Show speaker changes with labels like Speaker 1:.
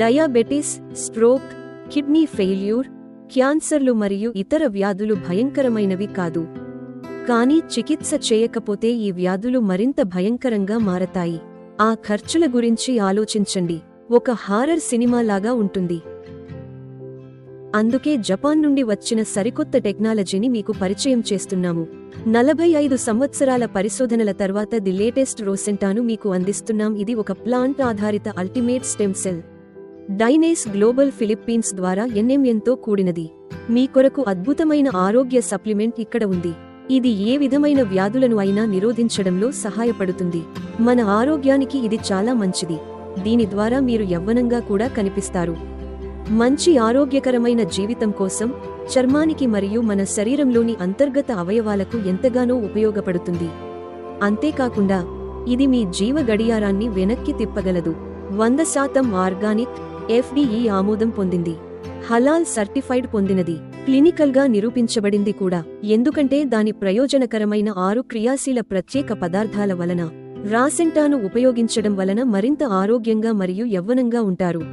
Speaker 1: Diabetes, stroke, kidney failure, క్యాన్సర్లు మరియు ఇతర వ్యాధులు భయంకరమైనవి కాదు. కానీ చికిత్స చేయకపోతే ఈ వ్యాధులు మరింత భయంకరంగా మారతాయి. ఆ ఖర్చుల గురించి ఆలోచించండి. ఒక హారర్ సినిమా లాగా ఉంటుంది. అందుకే జపాన్ నుండి వచ్చిన సరికొత్త టెక్నాలజీని మీకు పరిచయం చేస్తున్నాము. 45 సంవత్సరాల పరిశోధనల తర్వాత ది లేటెస్ట్ రోసెంటాను మీకు అందిస్తున్నాం. ఇది ఒక ప్లాంట్ ఆధారిత అల్టిమేట్ స్టెమ్ సెల్ డైనేస్ గ్లోబల్ ఫిలిప్పీన్స్ ద్వారా ఎన్ఎంఎన్తో కూడినది. మీ కొరకు అద్భుతమైన ఆరోగ్య సప్లిమెంట్ ఇక్కడ ఉంది. ఇది ఏ విధమైన వ్యాధులను అయినా నిరోధించడంలో సహాయపడుతుంది. మన ఆరోగ్యానికి ఇది చాలా మంచిది. దీని ద్వారా మీరు యవ్వనంగా కూడా కనిపిస్తారు. మంచి ఆరోగ్యకరమైన జీవితం కోసం చర్మానికి మరియు మన శరీరంలోని అంతర్గత అవయవాలకు ఎంతగానో ఉపయోగపడుతుంది. అంతేకాకుండా ఇది మీ జీవ గడియారాన్ని వెనక్కి తిప్పగలదు. 100% ఆర్గానిక్, FDA ఆమోదం పొందింది, హలాల్ సర్టిఫైడ్ పొందినది, క్లినికల్గా నిరూపించబడింది కూడా. ఎందుకంటే దాని ప్రయోజనకరమైన 6 క్రియాశీల ప్రత్యేక పదార్థాల వలన. రాసెంటాను ఉపయోగించడం వలన మరింత ఆరోగ్యంగా మరియు యవ్వనంగా ఉంటారు.